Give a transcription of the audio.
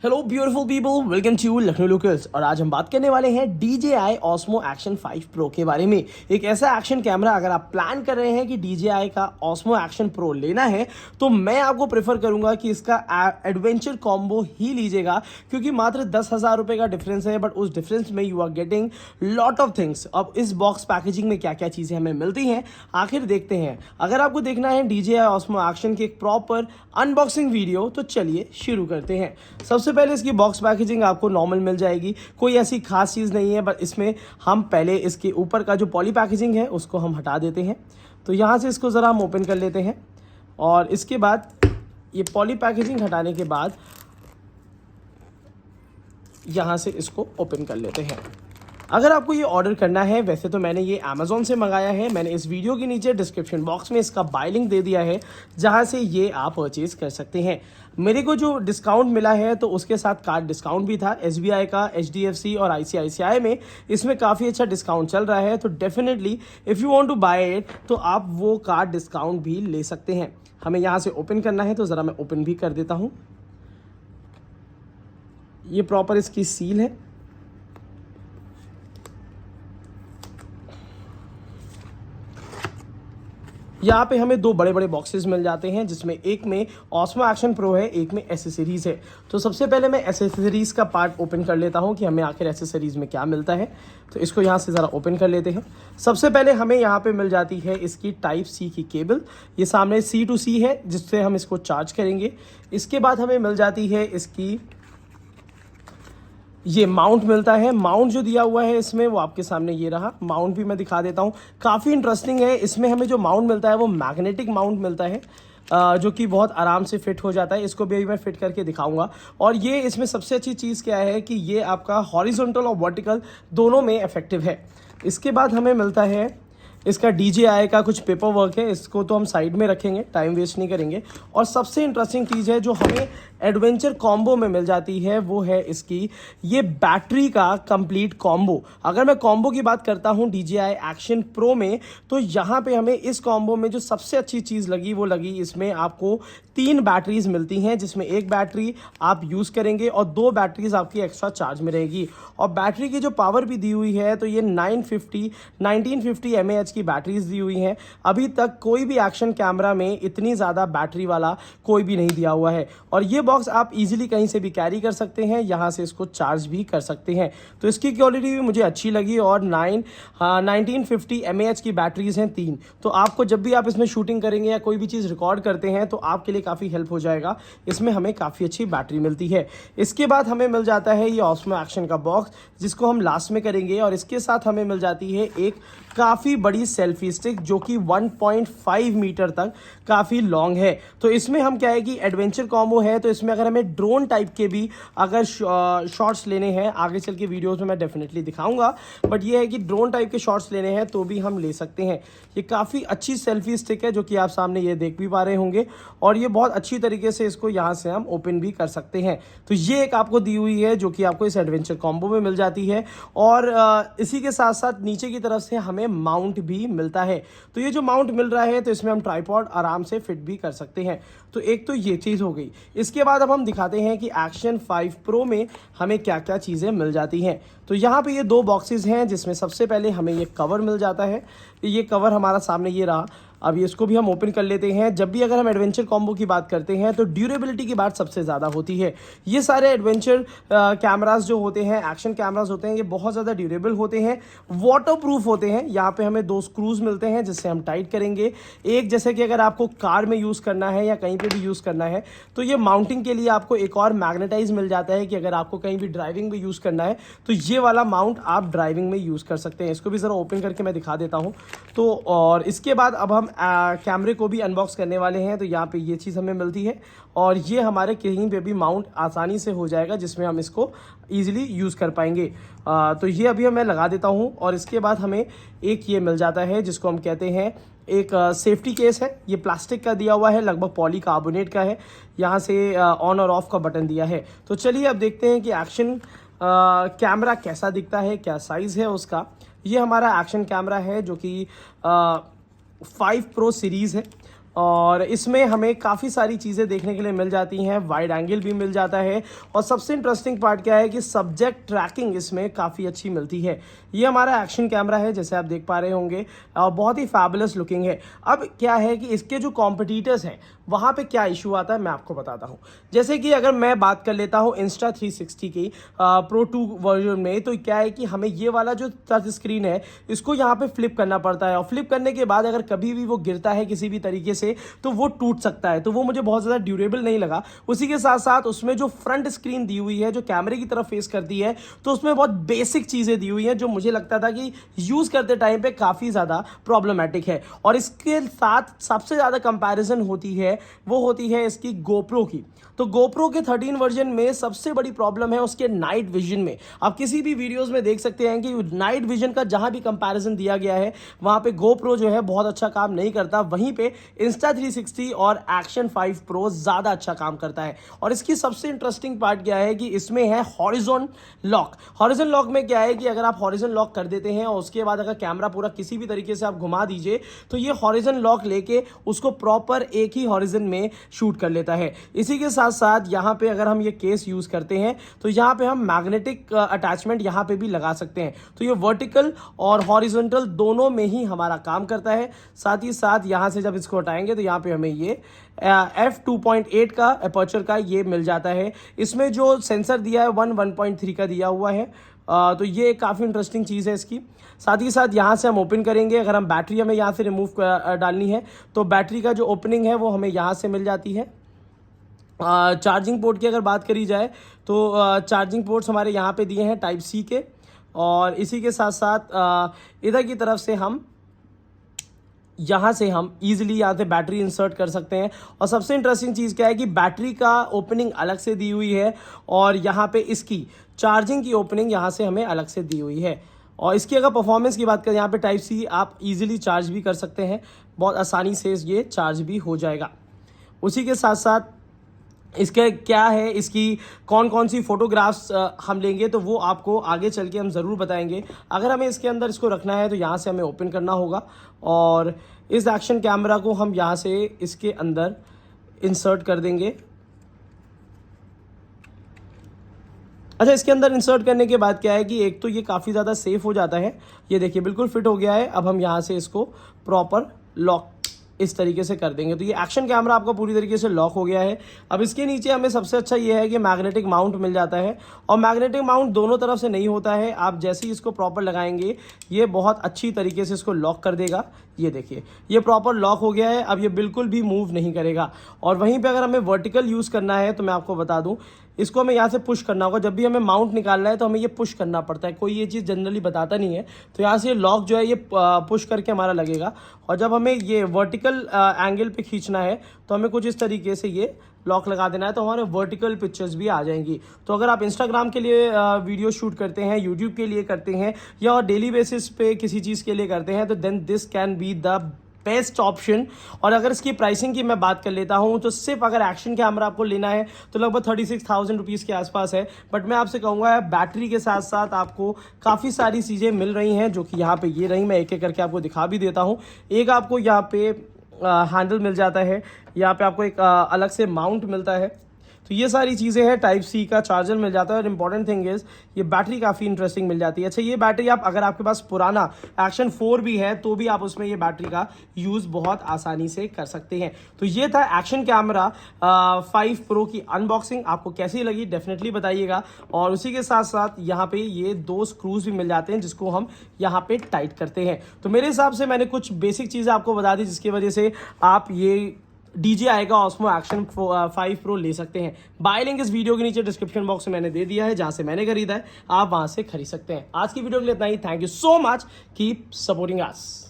Hello beautiful people, welcome to Lucknow locals. और आज हम बात करने वाले हैं DJI Osmo Action 5 Pro के बारे में। एक ऐसा एक्शन कैमरा, अगर आप प्लान कर रहे हैं कि DJI का Osmo Action Pro लेना है तो मैं आपको प्रेफर करूंगा कि इसका एडवेंचर कॉम्बो ही लीजिएगा, क्योंकि मात्र 10,000 रुपये का डिफरेंस है, बट उस डिफरेंस में you are getting lot of things. अब इस बॉक्स पैकेजिंग में क्या क्या चीज़ें हमें मिलती हैं आखिर देखते हैं। अगर आपको देखना है DJI Osmo Action की एक प्रॉपर अनबॉक्सिंग वीडियो तो चलिए शुरू करते हैं। सबसे पहले इसकी बॉक्स पैकेजिंग आपको नॉर्मल मिल जाएगी, कोई ऐसी खास चीज़ नहीं है, बट इसमें हम पहले इसके ऊपर का जो पॉली पैकेजिंग है उसको हम हटा देते हैं। तो यहाँ से इसको ज़रा हम ओपन कर लेते हैं और इसके बाद ये पॉली पैकेजिंग हटाने के बाद यहाँ से इसको ओपन कर लेते हैं। अगर आपको ये ऑर्डर करना है, वैसे तो मैंने ये अमेज़ॉन से मंगाया है, मैंने इस वीडियो के नीचे डिस्क्रिप्शन बॉक्स में इसका बाय लिंक दे दिया है, जहाँ से ये आप परचेज़ कर सकते हैं। मेरे को जो डिस्काउंट मिला है तो उसके साथ कार्ड डिस्काउंट भी था, SBI का, HDFC और ICICI में इसमें काफ़ी अच्छा डिस्काउंट चल रहा है। तो definitely if you want to buy it तो आप वो कार्ड डिस्काउंट भी ले सकते हैं। हमें यहाँ से ओपन करना है तो ज़रा मैं ओपन भी कर देता हूँ। ये प्रॉपर इसकी सील है। यहाँ पे हमें दो बड़े बड़े बॉक्सेस मिल जाते हैं, जिसमें एक में Osmo Action Pro है, एक में एसेसरीज़ है। तो सबसे पहले मैं एसेसरीज़ का पार्ट ओपन कर लेता हूँ कि हमें आखिर एसेसरीज़ में क्या मिलता है। तो इसको यहाँ से ज़रा ओपन कर लेते हैं। सबसे पहले हमें यहाँ पे मिल जाती है इसकी Type-C की केबल। ये सामने C2C है, जिससे हम इसको चार्ज करेंगे। इसके बाद हमें मिल जाती है इसकी ये माउंट मिलता है। माउंट जो दिया हुआ है इसमें वो आपके सामने ये रहा। माउंट भी मैं दिखा देता हूँ, काफ़ी इंटरेस्टिंग है। इसमें हमें जो माउंट मिलता है वो मैग्नेटिक माउंट मिलता है, जो कि बहुत आराम से फिट हो जाता है। इसको भी मैं फिट करके दिखाऊंगा। और ये इसमें सबसे अच्छी चीज़ क्या है कि ये आपका हॉरिजॉन्टल और वर्टिकल दोनों में इफेक्टिव है। इसके बाद हमें मिलता है इसका DJI का कुछ पेपर वर्क है, इसको तो हम साइड में रखेंगे, टाइम वेस्ट नहीं करेंगे। और सबसे इंटरेस्टिंग चीज़ है जो हमें एडवेंचर कॉम्बो में मिल जाती है, वो है इसकी ये बैटरी का कंप्लीट कॉम्बो। अगर मैं कॉम्बो की बात करता हूँ DJI Action Pro में, तो यहाँ पे हमें इस कॉम्बो में जो सबसे अच्छी चीज़ लगी वो लगी इसमें आपको 3 बैटरीज मिलती हैं, जिसमें एक बैटरी आप यूज़ करेंगे और 2 बैटरीज आपकी एक्स्ट्रा चार्ज में रहेगी। और बैटरी की जो पावर भी दी हुई है तो ये 1950 mAh की बैटरीज दी हुई हैं। अभी तक कोई भी एक्शन कैमरा में इतनी ज़्यादा बैटरी वाला कोई भी नहीं दिया हुआ है। और ये बॉक्स आप इजीली कहीं से भी कैरी कर सकते हैं, यहाँ से इसको चार्ज भी कर सकते हैं। तो इसकी क्वालिटी भी मुझे अच्छी लगी। और 1950 mAh की बैटरीज हैं 3। तो आपको जब भी आप इसमें शूटिंग करेंगे या कोई भी चीज़ रिकॉर्ड करते हैं तो आपके लिए काफ़ी हेल्प हो जाएगा। इसमें हमें काफ़ी अच्छी बैटरी मिलती है। इसके बाद हमें मिल जाता है ये Osmo Action का बॉक्स, जिसको हम लास्ट में करेंगे। और इसके साथ हमें मिल जाती है एक काफ़ी बड़ी सेल्फी स्टिक, जो कि 1.5 मीटर तक काफ़ी लॉन्ग है। तो इसमें हम क्या है कि एडवेंचर कॉम्बो है, तो इसमें अगर हमें ड्रोन टाइप के भी अगर शॉट्स लेने हैं, आगे चल के वीडियोस में मैं डेफिनेटली दिखाऊंगा, बट ये है कि ड्रोन टाइप के शॉट्स लेने हैं तो भी हम ले सकते हैं। ये काफ़ी अच्छी सेल्फी स्टिक है, जो कि आप सामने ये देख भी पा रहे होंगे। और ये बहुत अच्छी तरीके से इसको यहाँ से हम ओपन भी कर सकते हैं। तो ये एक आपको दी हुई है, जो कि आपको इस एडवेंचर कॉम्बो में मिल जाती है। और इसी के साथ साथ नीचे की तरफ से हमें माउंट भी मिलता है। तो ये जो माउंट मिल रहा है तो इसमें हम ट्राइपॉड आराम से फिट भी कर सकते हैं। तो एक तो ये चीज़ हो गई। इसके बाद अब हम दिखाते हैं कि Action 5 Pro में हमें क्या क्या चीज़ें मिल जाती हैं। तो यहाँ पे ये 2 बॉक्सेस हैं, जिसमें सबसे पहले हमें ये कवर मिल जाता है। ये कवर हमारा सामने ये रहा। अब इसको भी हम ओपन कर लेते हैं। जब भी अगर हम एडवेंचर कॉम्बो की बात करते हैं तो ड्यूरेबिलिटी की बात सबसे ज़्यादा होती है। ये सारे एडवेंचर कैमरास जो होते हैं, एक्शन कैमरास होते हैं, ये बहुत ज़्यादा ड्यूरेबल होते हैं, वाटरप्रूफ होते हैं। यहाँ पे हमें 2 स्क्रूज मिलते हैं, जिससे हम टाइट करेंगे। एक, जैसे कि अगर आपको कार में यूज़ करना है या कहीं पर भी यूज़ करना है, तो ये माउंटिंग के लिए आपको एक और मैग्नेटाइज मिल जाता है कि अगर आपको कहीं भी ड्राइविंग में यूज़ करना है तो ये वाला माउंट आप ड्राइविंग में यूज़ कर सकते हैं। इसको भी ज़रा ओपन करके मैं दिखा देता हूँ। तो और इसके बाद अब हम कैमरे को भी अनबॉक्स करने वाले हैं। तो यहाँ पे ये चीज़ हमें मिलती है और ये हमारे कहीं पे भी माउंट आसानी से हो जाएगा, जिसमें हम इसको ईजिली यूज़ कर पाएंगे। तो ये अभी मैं लगा देता हूँ। और इसके बाद हमें एक ये मिल जाता है, जिसको हम कहते हैं एक सेफ्टी केस है। ये प्लास्टिक का दिया हुआ है, लगभग पॉलीकार्बोनेट का है। यहाँ से ऑन और ऑफ का बटन दिया है। तो चलिए अब देखते हैं कि एक्शन कैमरा कैसा दिखता है, क्या साइज़ है उसका। ये हमारा एक्शन कैमरा है, जो कि 5 Pro सीरीज़ है। और इसमें हमें काफ़ी सारी चीज़ें देखने के लिए मिल जाती हैं, वाइड एंगल भी मिल जाता है और सबसे इंटरेस्टिंग पार्ट क्या है कि सब्जेक्ट ट्रैकिंग इसमें काफ़ी अच्छी मिलती है। ये हमारा एक्शन कैमरा है जैसे आप देख पा रहे होंगे और बहुत ही फैबुलस लुकिंग है। अब क्या है कि इसके जो कॉम्पिटिटर्स हैं वहाँ पे क्या इशू आता है मैं आपको बताता हूँ। जैसे कि अगर मैं बात कर लेता हूँ Insta360 की Pro 2 वर्जन में, तो क्या है कि हमें ये वाला जो टच स्क्रीन है इसको यहाँ पे फ्लिप करना पड़ता है और फ्लिप करने के बाद अगर कभी भी वो गिरता है किसी भी तरीके से तो वो टूट सकता है, तो वो मुझे बहुत ज़्यादा ड्यूरेबल नहीं लगा। उसी के साथ साथ उसमें जो फ्रंट स्क्रीन दी हुई है जो कैमरे की तरफ फेस करती है तो उसमें बहुत बेसिक चीज़ें दी हुई हैं जो मुझे लगता था कि यूज़ करते टाइम पे काफ़ी ज़्यादा प्रॉब्लमेटिक है। और इसके साथ सबसे ज़्यादा कंपैरिजन होती है वो होती है इसकी GoPro की। तो GoPro के 13 वर्जन में सबसे बड़ी प्रॉब्लम है उसके नाइट विजन में। आप किसी भी वीडियोस में देख सकते हैं कि नाइट विजन का जहां भी कंपैरिजन दिया गया है वहां पे GoPro जो है बहुत अच्छा काम नहीं करता, वहीं पे Insta360 और Action 5 Pro ज़्यादा अच्छा काम करता है। और इसकी सबसे इंटरेस्टिंग पार्ट क्या है कि इसमें है हॉरिजॉन लॉक। हॉरिजॉन लॉक में क्या है कि अगर आप हॉरिजॉन लॉक कर देते हैं और उसके बाद अगर कैमरा पूरा किसी भी तरीके से आप घुमा दीजिए तो ये हॉरिजॉन लॉक लेके उसको प्रॉपर एक ही हॉरिजॉन में शूट कर लेता है। इसी के साथ साथ यहाँ पे अगर हम ये केस यूज करते हैं तो यहाँ पे हम मैग्नेटिक अटैचमेंट यहाँ पे भी लगा सकते हैं, तो ये वर्टिकल और हॉरिजॉन्टल दोनों में ही हमारा काम करता है। साथ ही साथ यहाँ से जब इसको हटाएंगे तो यहाँ पे हमें ये f2.8 का अपर्चर का ये मिल जाता है। इसमें जो सेंसर दिया है 1.3 का दिया हुआ है, तो ये काफ़ी इंटरेस्टिंग चीज़ है इसकी। साथ ही साथ यहाँ से हम ओपन करेंगे, अगर हम बैटरी हमें यहाँ से रिमूव डालनी है तो बैटरी का जो ओपनिंग है वो हमें यहाँ से मिल जाती है। चार्जिंग पोर्ट की अगर बात करी जाए तो चार्जिंग पोर्ट्स हमारे यहाँ पे दिए हैं टाइप सी के, और इसी के साथ साथ इधर की तरफ से हम यहाँ से हम ईजिली यहाँ से बैटरी इंसर्ट कर सकते हैं। और सबसे इंटरेस्टिंग चीज़ क्या है कि बैटरी का ओपनिंग अलग से दी हुई है और यहाँ पे इसकी चार्जिंग की ओपनिंग यहाँ से हमें अलग से दी हुई है। और इसकी अगर परफॉर्मेंस की बात करें यहाँ पे टाइप सी आप इजीली चार्ज भी कर सकते हैं, बहुत आसानी से ये चार्ज भी हो जाएगा। उसी के साथ साथ इसके क्या है, इसकी कौन कौन सी फ़ोटोग्राफ्स हम लेंगे तो वो आपको आगे चल के हम ज़रूर बताएंगे। अगर हमें इसके अंदर इसको रखना है तो यहाँ से हमें ओपन करना होगा और इस एक्शन कैमरा को हम यहाँ से इसके अंदर इंसर्ट कर देंगे। अच्छा, इसके अंदर इंसर्ट करने के बाद क्या है कि एक तो ये काफ़ी ज़्यादा सेफ हो जाता है, ये देखिए बिल्कुल फिट हो गया है। अब हम यहाँ से इसको प्रॉपर लॉक इस तरीके से कर देंगे तो ये एक्शन कैमरा आपका पूरी तरीके से लॉक हो गया है। अब इसके नीचे हमें सबसे अच्छा ये है कि मैग्नेटिक माउंट मिल जाता है, और मैग्नेटिक माउंट दोनों तरफ से नहीं होता है। आप जैसे ही इसको प्रॉपर लगाएंगे ये बहुत अच्छी तरीके से इसको लॉक कर देगा। ये देखिए ये प्रॉपर लॉक हो गया है, अब ये बिल्कुल भी मूव नहीं करेगा। और वहीं पे अगर हमें वर्टिकल यूज़ करना है तो मैं आपको बता दूं, इसको हमें यहाँ से पुश करना होगा। जब भी हमें माउंट निकालना है तो हमें ये पुश करना पड़ता है, कोई ये चीज़ जनरली बताता नहीं है। तो यहाँ से लॉक जो है ये पुश करके हमारा लगेगा, और जब हमें ये वर्टिकल एंगल पे खींचना है तो हमें कुछ इस तरीके से ये लॉक लगा देना है, तो हमारे वर्टिकल पिक्चर्स भी आ जाएंगी। तो अगर आप इंस्टाग्राम के लिए वीडियो शूट करते हैं, यूट्यूब के लिए करते हैं, या डेली बेसिस पे किसी चीज़ के लिए करते हैं, तो then this can be the best option. और अगर इसकी प्राइसिंग की मैं बात कर लेता हूं तो सिर्फ अगर एक्शन कैमरा आपको लेना है तो लगभग 36,000 रुपीज़ के आसपास है। बट मैं आपसे कहूँगा बैटरी के साथ साथ आपको काफ़ी सारी चीज़ें मिल रही हैं जो कि यहाँ पे ये रही, मैं एक एक करके आपको दिखा भी देता हूँ। एक आपको यहाँ पे हैंडल मिल जाता है, यहाँ पे आपको एक अलग से माउंट मिलता है, तो ये सारी चीज़ें हैं। टाइप सी का चार्जर मिल जाता है, और इंपॉर्टेंट थिंग इज़ ये बैटरी काफ़ी इंटरेस्टिंग मिल जाती है। अच्छा, ये बैटरी आप अगर आपके पास पुराना एक्शन 4 भी है तो भी आप उसमें ये बैटरी का यूज़ बहुत आसानी से कर सकते हैं। तो ये था एक्शन कैमरा 5 प्रो की अनबॉक्सिंग। आपको कैसी लगी डेफिनेटली बताइएगा। और उसी के साथ साथ यहाँ पे ये 2 स्क्रूज भी मिल जाते हैं जिसको हम यहाँ पे टाइट करते हैं। तो मेरे हिसाब से मैंने कुछ बेसिक चीज़ें आपको बता दी जिसकी वजह से आप ये DJI का ऑस्मो एक्शन 5 प्रो ले सकते हैं। बाय लिंक इस वीडियो के नीचे डिस्क्रिप्शन बॉक्स में मैंने दे दिया है, जहां से मैंने खरीदा है, आप वहां से खरीद सकते हैं। आज की वीडियो के लिए इतना ही। Thank you so much, keep supporting us.